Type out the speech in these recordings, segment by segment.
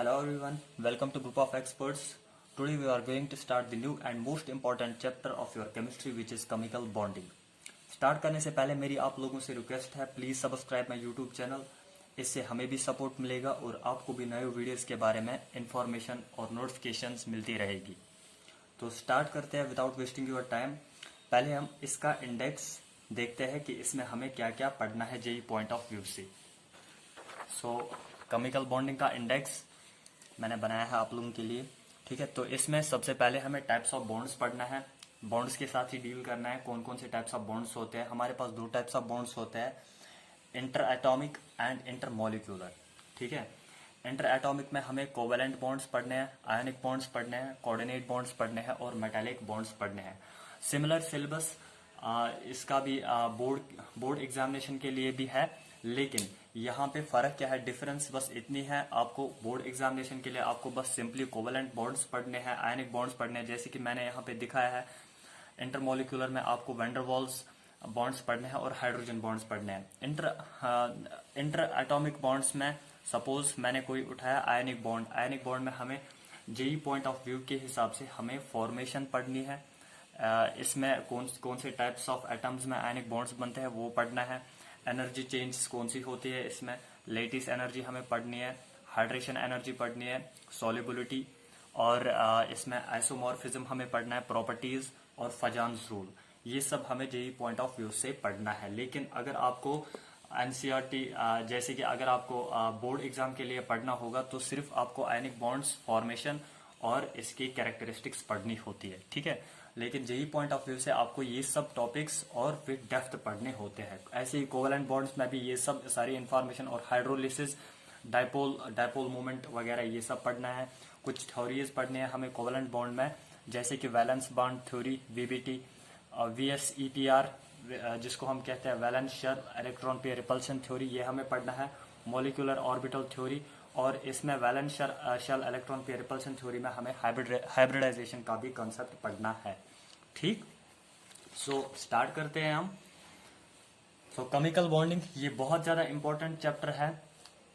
Hello everyone, welcome to Group of Experts. Today we are going to start the new and most important chapter of your chemistry which is chemical bonding. Start करने से पहले मेरी आप लोगों से request है, please subscribe my YouTube channel. इससे हमें भी सपोर्ट मिलेगा और आपको भी नए वीडियोस के बारे में इंफॉर्मेशन और नोटिफिकेशंस मिलती रहेगी। तो स्टार्ट करते हैं विदाउट वेस्टिंग योर टाइम। पहले हम इसका इंडेक्स देखते हैं कि इसमें हमें क्या क्या पढ़ना है जेई पॉइंट ऑफ व्यू से। सो केमिकल बॉन्डिंग का इंडेक्स मैंने बनाया है आप लोगों के लिए, ठीक है। तो इसमें सबसे पहले हमें टाइप्स ऑफ बॉन्ड्स पढ़ना है, बॉन्ड्स के साथ ही डील करना है। कौन कौन से टाइप्स ऑफ बॉन्ड्स होते हैं? हमारे पास दो टाइप्स ऑफ बॉन्ड्स होते हैं, inter atomic and inter molecular, ठीक है। इंटर एटॉमिक में हमें कोवेलेंट बॉन्ड्स पढ़ने हैं, आयनिक बॉन्ड्स पढ़ने हैं, कोऑर्डिनेट बॉन्ड्स पढ़ने हैं और मेटालिक बॉन्ड्स पढ़ने हैं। सिमिलर सिलेबस इसका भी बोर्ड एग्जामिनेशन के लिए भी है, लेकिन यहाँ पे फर्क क्या है, डिफरेंस बस इतनी है। आपको बोर्ड एग्जामिनेशन के लिए आपको बस सिंपली कोवेलेंट बॉन्ड्स पढ़ने हैं, आयनिक बॉन्ड्स पढ़ने हैं, जैसे कि मैंने यहाँ पे दिखाया है। इंटरमोलिकुलर में आपको वैंडरवाल्स बॉन्ड्स पढ़ने हैं और हाइड्रोजन बॉन्ड्स पढ़ने हैं। इंटर एटॉमिक बॉन्ड्स में सपोज मैंने कोई उठाया आयनिक बॉन्ड में हमें जेई पॉइंट ऑफ व्यू के हिसाब से हमें फॉर्मेशन पढ़नी है। इसमें कौन से टाइप्स ऑफ एटम्स में आयनिक बॉन्ड्स बनते हैं वो पढ़ना है। एनर्जी चेंज कौन सी होती है, इसमें लेटिस एनर्जी हमें पढ़नी है, हाइड्रेशन एनर्जी पढ़नी है, सॉल्युबिलिटी, और इसमें आइसोमॉर्फिज्म हमें पढ़ना है, प्रॉपर्टीज और फजान्स रूल। ये सब हमें जेई पॉइंट ऑफ व्यू से पढ़ना है। लेकिन अगर आपको एनसीईआरटी जैसे कि अगर आपको बोर्ड एग्जाम के लिए पढ़ना होगा तो सिर्फ आपको आयनिक बॉन्ड्स फॉर्मेशन और इसकी कैरेक्टरिस्टिक्स पढ़नी होती है, ठीक है। लेकिन जेई पॉइंट ऑफ व्यू से आपको ये सब टॉपिक्स और फिर डेप्थ पढ़ने होते हैं। ऐसे ही कोवेलेंट बॉन्ड्स में भी ये सब सारी इंफॉर्मेशन और हाइड्रोलिसिस, डायपोल मूवमेंट वगैरह ये सब पढ़ना है। कुछ थ्योरीज पढ़ने हैं हमें कोवेलेंट बॉन्ड में, जैसे कि valence bond theory, VBT, VSEPR जिसको हम कहते हैं valence shell electron pair repulsion theory, ये हमें पढ़ना है। मॉलिक्यूलर ऑर्बिटल थ्योरी, और इसमें valence shell electron pair repulsion theory में हमें हाइब्रिडाइजेशन का भी कंसेप्ट पढ़ना है, ठीक। सो स्टार्ट करते हैं हम। सो केमिकल बॉन्डिंग ये बहुत ज्यादा इंपॉर्टेंट चैप्टर है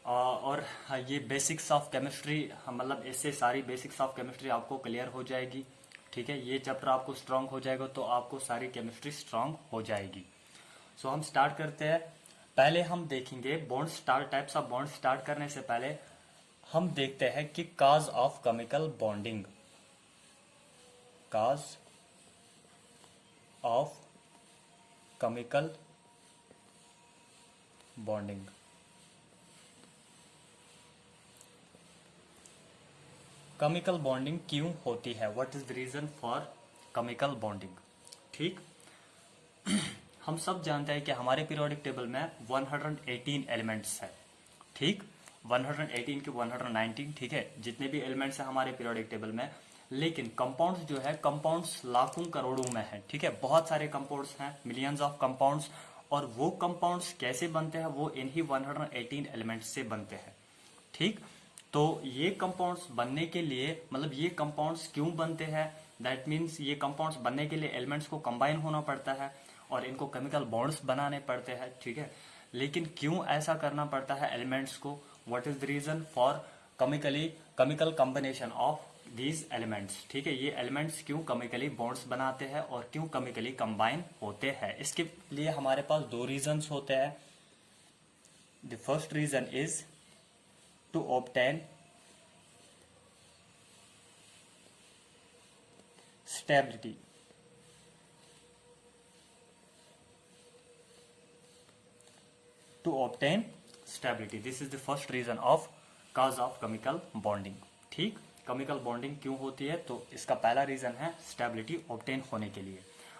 और ये बेसिक्स ऑफ केमिस्ट्री, मतलब इससे सारी बेसिक्स ऑफ केमिस्ट्री आपको क्लियर हो जाएगी, ठीक है। ये चैप्टर आपको स्ट्रांग हो जाएगा तो आपको सारी केमिस्ट्री स्ट्रांग हो जाएगी। सो हम स्टार्ट करते हैं। पहले हम देखेंगे bond start types of bond. Start करने से पहले हम देखते हैं कि cause of chemical bonding, cause of chemical bonding. Chemical bonding क्यों होती है, what is the reason for chemical bonding, ठीक। हम सब जानते हैं कि हमारे पीरियोडिक टेबल में 118 एलिमेंट्स है, ठीक। 118 के 119, ठीक है, जितने भी एलिमेंट्स हैं हमारे पीरियोडिक टेबल में। लेकिन कंपाउंड्स जो है, कंपाउंड्स लाखों करोड़ों में है, ठीक है। बहुत सारे कंपाउंड्स हैं, मिलियंस ऑफ कंपाउंड्स, और वो कंपाउंड्स कैसे बनते हैं, वो इन्हीं 118 एलिमेंट्स से बनते हैं, ठीक। तो ये कंपाउंड्स बनने के लिए, मतलब ये कंपाउंड्स क्यों बनते हैं, दैट मीन्स ये कंपाउंड्स बनने के लिए एलिमेंट्स को कंबाइन होना पड़ता है और इनको केमिकल बॉन्ड्स बनाने पड़ते हैं, ठीक है। लेकिन क्यों ऐसा करना पड़ता है एलिमेंट्स को, what is the reason for chemical combination of these elements, ठीक है। ये एलिमेंट्स क्यों केमिकली बॉन्ड्स बनाते हैं और क्यों केमिकली कंबाइन होते हैं, इसके लिए हमारे पास दो रीजंस होते हैं। The first reason is to obtain stability, this is the first reason of cause of chemical bonding, ठीक। केमिकल बॉन्डिंग क्यों होती है, तो इसका पहला रीजन है स्टेबिलिटी ऑब्टेन होने के लिए।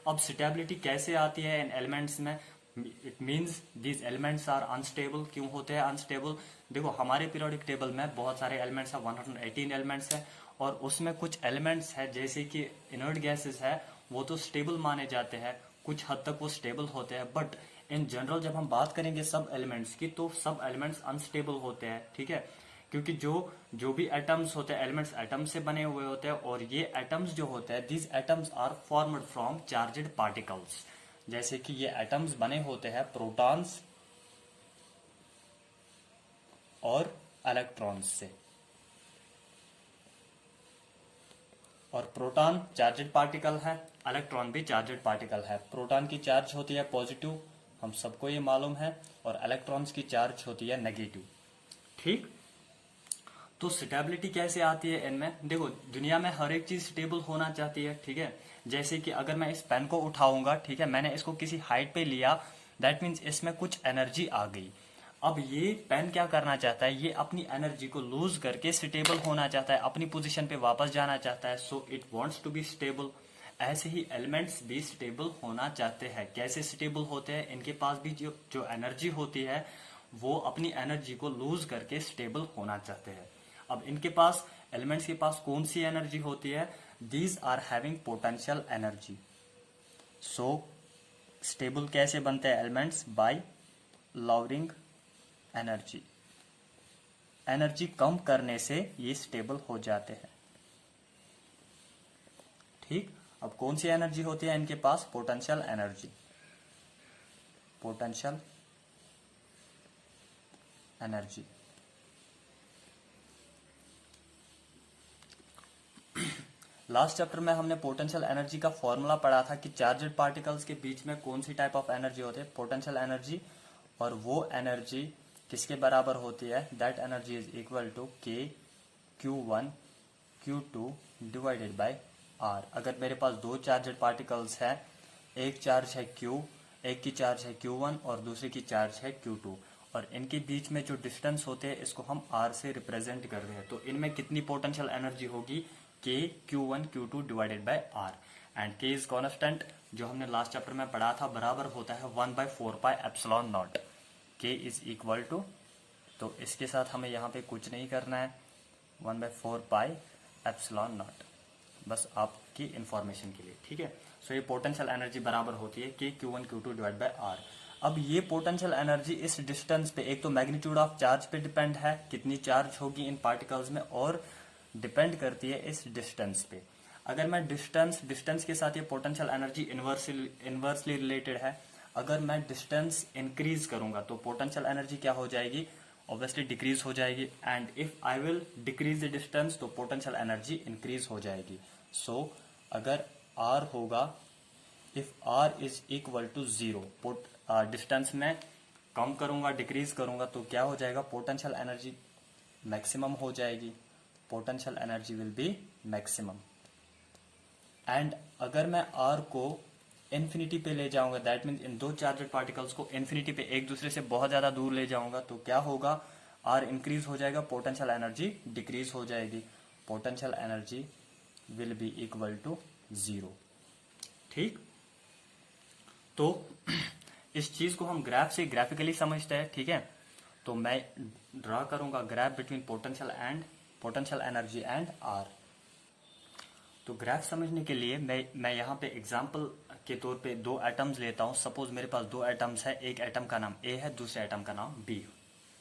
अब स्टेबिलिटी कैसे आती है इन एलिमेंट्स में, it means these elements are unstable. क्यों होते हैं अनस्टेबल, देखो हमारे पीरियोडिक टेबल में बहुत सारे एलिमेंट्स है, 118 एलिमेंट्स है, और उसमें कुछ एलिमेंट्स है जैसे कि इनर्ट गैसेस है, वो तो स्टेबल माने जाते हैं, कुछ हद तक वो स्टेबल होते हैं। बट इन जनरल जब हम बात करेंगे सब एलिमेंट्स की, तो सब एलिमेंट्स अनस्टेबल होते हैं, ठीक है। क्योंकि जो भी एटम्स होते हैं, एलिमेंट्स एटम से बने हुए होते हैं, और ये एटम्स जो होते हैं, these atoms are formed from charged particles. जैसे कि ये एटम्स बने होते हैं प्रोटॉन्स और इलेक्ट्रॉन्स से, और प्रोटॉन चार्जड पार्टिकल है, इलेक्ट्रॉन भी चार्जड पार्टिकल है। प्रोटॉन की चार्ज होती है पॉजिटिव, हम सबको ये मालूम है, और इलेक्ट्रॉन्स की चार्ज होती है नेगेटिव। ठीक, तो स्टेबिलिटी कैसे आती है इनमें? देखो, दुनिया में हर एक चीज स्टेबल होना चाहती है, ठीक है। जैसे कि अगर मैं इस पेन को उठाऊंगा, ठीक है, मैंने इसको किसी हाइट पे लिया, दैट मीन्स इसमें कुछ एनर्जी आ गई। अब ये पेन क्या करना चाहता है, ये अपनी एनर्जी को लूज करके स्टेबल होना चाहता है, अपनी पोजीशन पे वापस जाना चाहता है, so it wants to be stable. ऐसे ही एलिमेंट्स भी स्टेबल होना चाहते हैं। कैसे स्टेबल होते हैं? इनके पास भी जो एनर्जी होती है, वो अपनी एनर्जी को लूज करके स्टेबल होना चाहते हैं। अब इनके पास, एलिमेंट्स के पास कौन सी एनर्जी होती है? These are having potential energy. So stable कैसे बनते हैं elements? By lowering energy. Energy कम करने से ये स्टेबल हो जाते हैं। ठीक, अब कौन सी एनर्जी होती है इनके पास? Potential energy. Potential energy. Last chapter में हमने पोटेंशियल एनर्जी का फॉर्मूला पढ़ा था कि चार्जड पार्टिकल्स के बीच में कौन सी टाइप ऑफ एनर्जी होती है? Potential energy. और वो एनर्जी किसके बराबर होती है? That energy is equal to K Q1 Q2 divided by R। अगर मेरे पास दो चार्जड पार्टिकल्स है, एक चार्ज है Q, एक की चार्ज है Q1 और दूसरी की चार्ज है Q2, और इनके बीच में जो डिस्टेंस होते हैं इसको हम R से रिप्रेजेंट कर रहे हैं, तो इनमें कितनी पोटेंशियल एनर्जी होगी? K Q1 Q2 divided by R। And K is constant, जो हमने लास्ट चैप्टर में पढ़ा था, बराबर होता है 1/4 pi epsilon nought. K is equal to, तो इसके साथ हमें यहाँ पे कुछ नहीं करना है, 1/4 पाई एप्सिलॉन नॉट, बस आपकी इंफॉर्मेशन के लिए, ठीक है। सो ये पोटेंशियल एनर्जी बराबर होती है K Q1 Q2 divide by R। अब ये पोटेंशियल एनर्जी इस डिस्टेंस पे, एक तो मैग्नीट्यूड ऑफ चार्ज पे डिपेंड है, कितनी चार्ज होगी इन पार्टिकल्स में, और डिपेंड करती है इस डिस्टेंस पे। अगर मैं डिस्टेंस के साथ ये पोटेंशियल एनर्जी इनवर्सली रिलेटेड है। अगर मैं डिस्टेंस इंक्रीज करूंगा तो पोटेंशियल एनर्जी क्या हो जाएगी? ऑब्वियसली डिक्रीज हो जाएगी। And if I will decrease the distance तो पोटेंशियल एनर्जी इंक्रीज हो जाएगी। सो अगर R होगा, if R is equal to 0, distance में कम करूंगा, डिक्रीज करूंगा, तो क्या हो जाएगा? पोटेंशियल एनर्जी मैक्सिमम हो जाएगी। Potential energy will B maximum. And अगर मैं R को इन्फिनिटी पे ले जाऊंगा, दैट मीन्स इन दो चार्जड पार्टिकल्स को इन्फिनिटी पे एक दूसरे से बहुत ज्यादा दूर ले जाऊंगा, तो क्या होगा? R इंक्रीज हो जाएगा, पोटेंशियल एनर्जी डिक्रीज हो जाएगी। Potential energy will be equal to 0। ठीक, तो इस चीज को हम ग्राफ से ग्राफिकली समझते हैं, ठीक है। तो मैं ड्रा करूंगा graph between potential energy and R। तो ग्राफ समझने के लिए मैं यहाँ पे एग्जांपल के तौर पे दो एटम्स लेता हूँ। सपोज मेरे पास दो एटम्स है, एक एटम का नाम A है, दूसरे एटम का नाम B।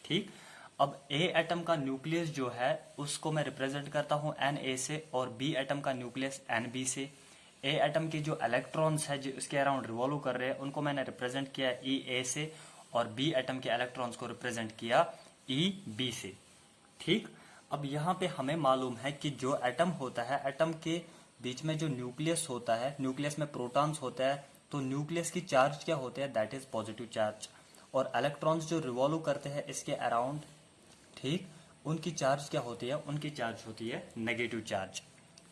ठीक, अब A एटम का न्यूक्लियस जो है उसको मैं रिप्रेजेंट करता हूँ Na से, और B एटम का न्यूक्लियस Nb से। A एटम के जो इलेक्ट्रॉन्स है जो इसके अराउंड रिवॉल्व कर रहे हैं, उनको मैंने रिप्रेजेंट किया Ea से, और B एटम के इलेक्ट्रॉन्स को रिप्रेजेंट किया Eb से। ठीक, अब यहाँ पे हमें मालूम है कि जो एटम होता है, एटम के बीच में जो न्यूक्लियस होता है, न्यूक्लियस में प्रोटॉन्स होता है, तो न्यूक्लियस की चार्ज क्या होते हैं? That is positive charge. और इलेक्ट्रॉन्स जो रिवॉल्व करते हैं इसके अराउंड, ठीक, उनकी चार्ज क्या होती है? उनकी चार्ज होती है नेगेटिव चार्ज।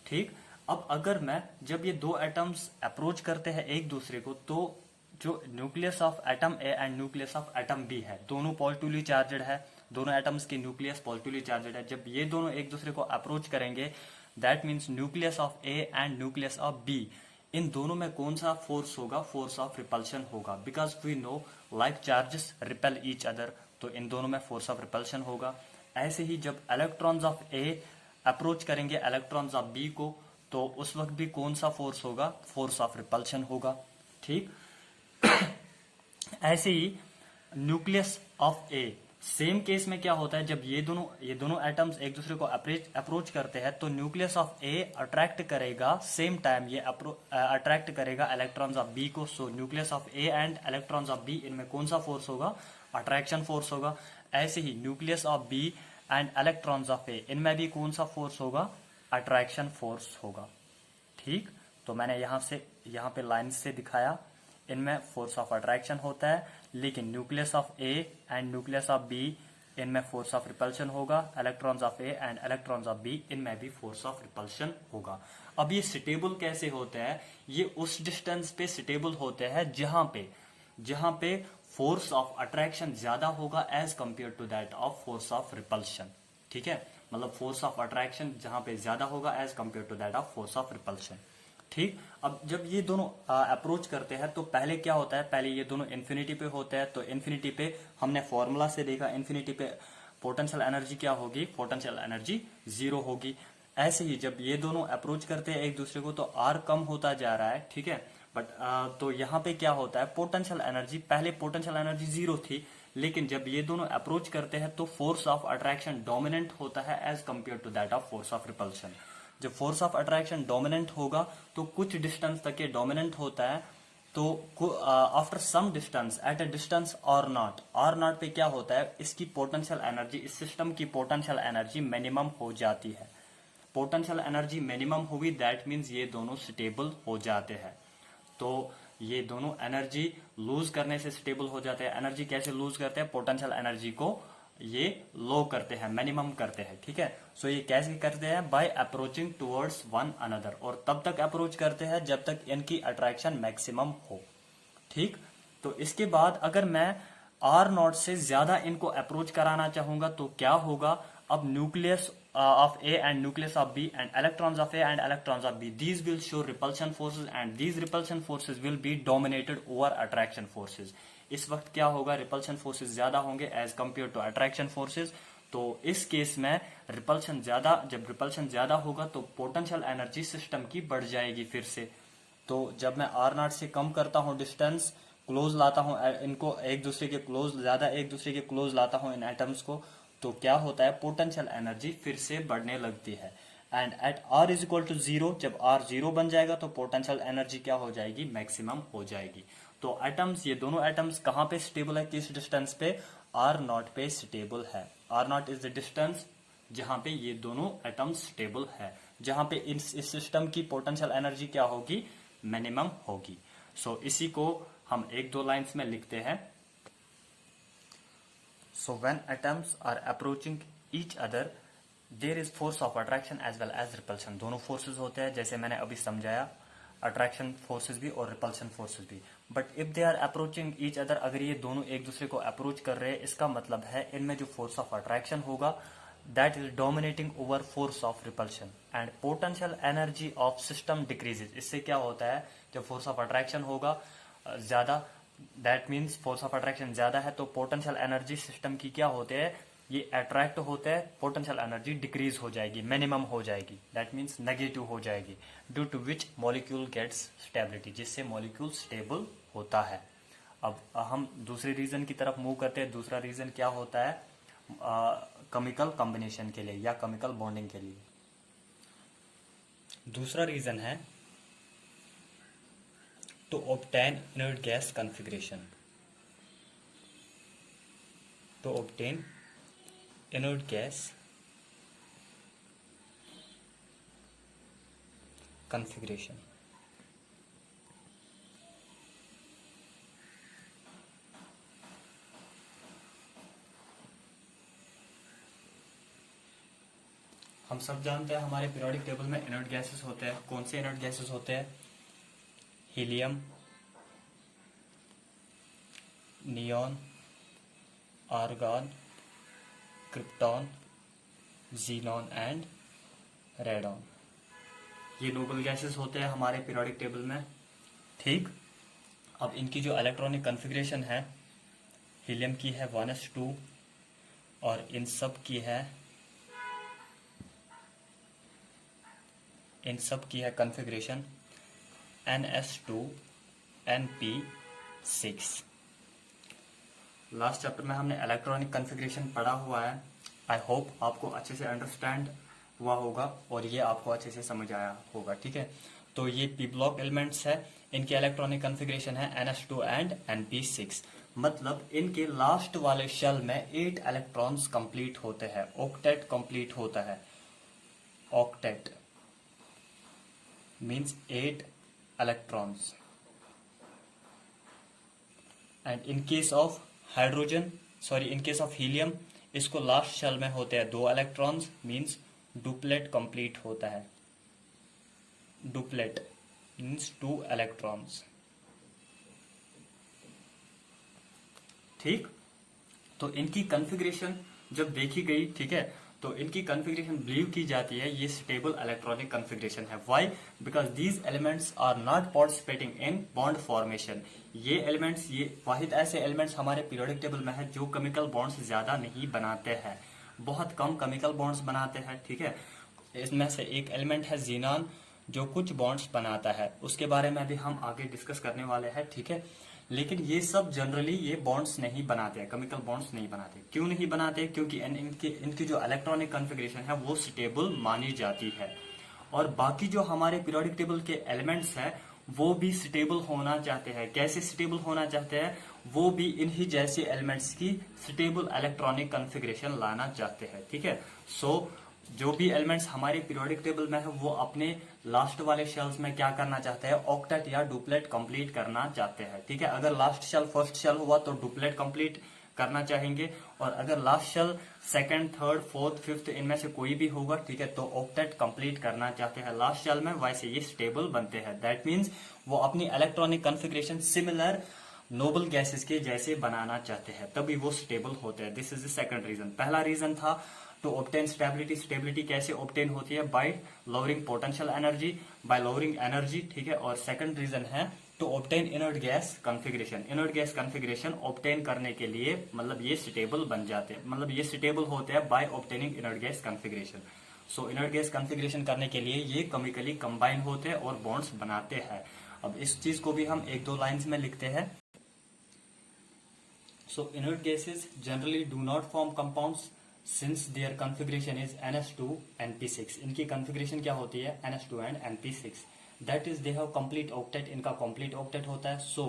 ठीक, अब अगर मैं, जब ये दो एटम्स अप्रोच करते हैं एक दूसरे को, तो जो nucleus of atom A and nucleus of atom B है, दोनों पॉजिटिवली चार्जड है, दोनों एटम्स के न्यूक्लियस पॉजिटिवली चार्जड है। जब ये दोनों एक दूसरे को अप्रोच करेंगे, that means nucleus of A and nucleus of B, इन दोनों में कौन सा फोर्स होगा? फोर्स ऑफ रिपल्शन होगा, because we know like charges repel each other, तो इन दोनों में फोर्स ऑफ रिपल्शन होगा। ऐसे ही जब इलेक्ट्रॉन्स ऑफ ए अप्रोच करेंगे इलेक्ट्रॉन्स ऑफ बी को, तो उस वक्त भी कौन सा फोर्स होगा? फोर्स ऑफ रिपल्शन होगा। ठीक, ऐसे ही nucleus of A, same case में क्या होता है? जब ये दोनों एटम्स एक दूसरे को अप्रोच करते हैं, तो न्यूक्लियस ऑफ ए अट्रैक्ट करेगा, सेम टाइम ये अट्रैक्ट करेगा इलेक्ट्रॉन्स ऑफ बी को। So nucleus of A and electrons of B, इनमें कौन सा फोर्स होगा? अट्रैक्शन फोर्स होगा। ऐसे ही nucleus of B and electrons of A, इनमें भी कौन सा फोर्स होगा? अट्रैक्शन फोर्स होगा। ठीक, तो मैंने यहाँ पे लाइन से दिखाया, इनमें फोर्स ऑफ अट्रैक्शन होता है, लेकिन nucleus of A and nucleus of B इनमें फोर्स ऑफ रिपल्शन होगा, electrons of A and electrons of B इनमें भी फोर्स ऑफ रिपल्शन होगा। अब ये स्टेबल कैसे होते हैं? ये उस डिस्टेंस पे स्टेबल होते हैं जहां पे फोर्स ऑफ अट्रैक्शन ज्यादा होगा as compared to that of force of repulsion. ठीक है, मतलब फोर्स ऑफ अट्रैक्शन जहां पे ज्यादा होगा as compared to that of force of repulsion. ठीक, अब जब ये दोनों अप्रोच करते हैं तो पहले क्या होता है, पहले ये दोनों इन्फिनिटी पे होते हैं, तो इन्फिनिटी पे हमने फॉर्मूला से देखा, इन्फिनिटी पे पोटेंशियल एनर्जी क्या होगी, पोटेंशियल एनर्जी 0 होगी। ऐसे ही जब ये दोनों अप्रोच करते हैं एक दूसरे को तो आर कम होता जा रहा है, ठीक है, बट तो यहाँ पे क्या होता है, पोटेंशियल एनर्जी, पहले पोटेंशियल एनर्जी 0 थी, लेकिन जब ये दोनों अप्रोच करते हैं तो फोर्स ऑफ अट्रैक्शन डोमिनेंट होता है as compared to that of force of repulsion. जब फोर्स ऑफ अट्रैक्शन डोमिनेंट होगा तो कुछ डिस्टेंस तक ये डोमिनेंट होता है, तो after some distance at a distance R nought पे क्या होता है, इसकी पोटेंशियल एनर्जी, इस सिस्टम की पोटेंशियल एनर्जी मिनिमम हो जाती है। पोटेंशियल एनर्जी मिनिमम हुई, दैट मीन्स ये दोनों स्टेबल हो जाते हैं। तो ये दोनों एनर्जी लूज करने से स्टेबल हो जाते हैं। एनर्जी कैसे लूज करते हैं, पोटेंशियल एनर्जी को ये लो करते हैं, मिनिमम करते हैं। ठीक है, सो ये कैसे करते हैं, by approaching towards one another, और तब तक अप्रोच करते हैं जब तक इनकी अट्रैक्शन मैक्सिमम हो। ठीक, तो इसके बाद अगर मैं आर नॉट से ज्यादा इनको अप्रोच कराना चाहूंगा तो क्या होगा, अब nucleus of A and nucleus of B and electrons of A and electrons of B, these will show repulsion forces and these repulsion forces will be dominated over attraction forces। इस वक्त क्या होगा, रिपल्शन फोर्सेस ज्यादा होंगे as compared to attraction forces. तो इस case में repulsion ज्यादा, जब रिपल्शन ज्यादा होगा तो पोटेंशियल एनर्जी सिस्टम की बढ़ जाएगी फिर से। तो जब मैं आर नॉट से कम करता हूं डिस्टेंस, क्लोज लाता हूं इनको एक दूसरे के क्लोज, ज्यादा एक दूसरे के क्लोज लाता हूं इन एटम्स को, तो क्या होता है, पोटेंशियल एनर्जी फिर से बढ़ने लगती है। And at R is equal to 0, जब आर 0 बन जाएगा तो पोटेंशियल एनर्जी क्या हो जाएगी, मैक्सिमम हो जाएगी। तो एटम्स, ये दोनों एटम्स कहां पे स्टेबल है, किस डिस्टेंस पे, आर नॉट पे स्टेबल है। R nought is the distance जहां पे ये दोनों एटम्स स्टेबल है, जहां पे इस सिस्टम की पोटेंशियल एनर्जी क्या होगी, मिनिमम होगी। सो इसी को हम एक दो लाइंस में लिखते हैं। So when atoms are approaching each other, there is force of attraction as well as repulsion। दोनों forces होते हैं, जैसे मैंने अभी समझाया, attraction forces भी और repulsion forces भी। But if they are approaching each other, अगर ये दोनों एक दूसरे को approach कर रहे हैं, इसका मतलब है इनमें जो force of attraction होगा that is dominating over force of repulsion and potential energy of system decreases। इससे क्या होता है, जब force of attraction होगा ज्यादा, that means force of attraction ज्यादा है, तो पोटेंशियल एनर्जी सिस्टम की क्या होते हैं, ये अट्रैक्ट होते हैं, पोटेंशियल एनर्जी डिक्रीज हो जाएगी, मिनिमम हो जाएगी, दैट मीन्स नेगेटिव हो जाएगी, due to which molecule gets stability, जिससे मॉलिक्यूल स्टेबल होता है। अब हम दूसरे रीजन की तरफ मूव करते हैं। दूसरा रीजन क्या होता है, केमिकल कॉम्बिनेशन के लिए या केमिकल बॉन्डिंग के लिए। दूसरा रीजन है to obtain inert gas configuration, to obtain inert gas configuration। हम सब जानते हैं हमारे पीरियोडिक टेबल में इनर्ट गैसेस होते हैं। कौन से इनर्ट गैसेस होते हैं, helium, neon, argon, krypton, xenon and radon, ये नोबल गैसेस होते हैं हमारे पीरियोडिक टेबल में। ठीक, अब इनकी जो इलेक्ट्रॉनिक कॉन्फ़िगरेशन है, हीलियम की है 1s2 और इन सब की है कॉन्फ़िगरेशन NS2Np6। लास्ट चैप्टर में हमने इलेक्ट्रॉनिक कॉन्फ़िगरेशन पढ़ा हुआ है। आई होप आपको अच्छे से अंडरस्टैंड हुआ होगा और ये आपको अच्छे से समझ आया होगा। ठीक है, तो ये पी ब्लॉक एलिमेंट्स है, इनके इलेक्ट्रॉनिक कॉन्फ़िगरेशन है NS2 एंड Np6। मतलब इनके लास्ट वाले शेल में 8 इलेक्ट्रॉन्स कंप्लीट होते हैं, ऑक्टेट कंप्लीट होता है, octet. means 8 electrons, and in case of helium, इसको लास्ट शेल में होते हैं 2 इलेक्ट्रॉन्स, मीन्स डुप्लेट कंप्लीट होता है। Duplet means 2 electrons. ठीक, तो इनकी कॉन्फ़िगरेशन जब देखी गई, ठीक है, तो इनकी कॉन्फ़िगरेशन बिलीव की जाती है ये स्टेबल इलेक्ट्रॉनिक कॉन्फ़िगरेशन है। Why? Because these elements are not participating in bond formation. ये एलिमेंट्स, ये वाहिद ऐसे एलिमेंट्स हमारे पीरियोडिक टेबल में है जो केमिकल बॉन्ड्स ज्यादा नहीं बनाते हैं, बहुत कम केमिकल बॉन्ड्स बनाते हैं। ठीक है, इसमें से एक एलिमेंट है जीनान जो कुछ बॉन्ड्स बनाता है, उसके बारे में भी हम आगे डिस्कस करने वाले हैं। ठीक है, लेकिन ये सब जनरली ये बॉन्ड्स नहीं बनाते हैं, केमिकल बॉन्ड्स नहीं बनाते। क्यों नहीं बनाते? क्योंकि इनकी जो इलेक्ट्रॉनिक कॉन्फ़िगरेशन है वो स्टेबल मानी जाती है, और बाकी जो हमारे पीरियोडिक टेबल के एलिमेंट्स हैं वो भी स्टेबल होना चाहते हैं। कैसे स्टेबल होना चाहते हैं? वो भी इन्हीं जैसे एलिमेंट्स की स्टेबल इलेक्ट्रॉनिक कॉन्फ़िगरेशन लाना चाहते हैं। ठीक है, सो जो भी एलिमेंट्स हमारे पीरियोडिक टेबल में है वो अपने लास्ट वाले शेल्स में क्या करना चाहते हैं? ऑक्टेट या डुप्लेट कंप्लीट करना चाहते हैं। ठीक है, अगर लास्ट शेल फर्स्ट शेल हुआ तो डुप्लेट कंप्लीट करना चाहेंगे, और अगर last shell second, third, fourth, fifth इनमें से कोई भी होगा, ठीक है, तो ऑक्टेट कंप्लीट करना चाहते हैं लास्ट शेल में। वैसे ये स्टेबल बनते हैं। दैट मीन्स वो अपनी electronic configuration similar noble gases के जैसे बनाना चाहते हैं, तभी वो स्टेबल होते हैं। This is the second reason. पहला रीजन था टू ऑब्टेन स्टेबिलिटी। स्टेबिलिटी कैसे ऑब्टेन होती है? By lowering potential energy, by lowering energy. ठीक है, और सेकंड रीजन है to obtain inert gas configuration. Inert gas configuration obtain करने के लिए मतलब ये स्टेबल बन जाते हैं, मतलब ये स्टेबल होते हैं by obtaining inert gas configuration. So inert gas configuration करने के लिए ये केमिकली कंबाइन होते हैं और बॉन्ड्स बनाते हैं। अब इस चीज को भी हम 1-2 लाइंस में लिखते हैं। सो inert gases generally do not form compounds since their configuration is NH2 NP6। इनकी configuration क्या होती है? NH2 and NP6। that is they have complete octet, इनका complete octet होता है। so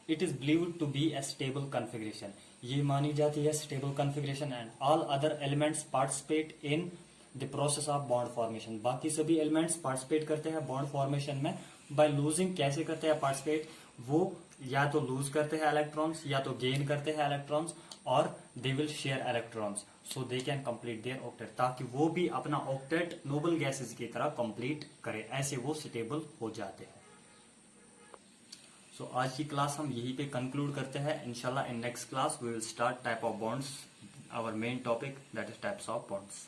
it is believed to be a stable configuration। ये मानी जाती है stable configuration, and all other elements participate in the process of bond formation। बाकी सभी elements participate करते हैं bond formation में by losing। कैसे करते हैं participate? वो या तो lose करते हैं electrons या तो gain करते हैं electrons, और they will share electrons so they can complete their octet, ताकि वो भी अपना octet नोबल गैसेस की तरह कंप्लीट करे, ऐसे वो स्टेबल हो जाते हैं। सो आज की क्लास हम यहीं पे कंक्लूड करते हैं। इंशाल्लाह in next class we will start type of bonds, our main topic that is types of bonds.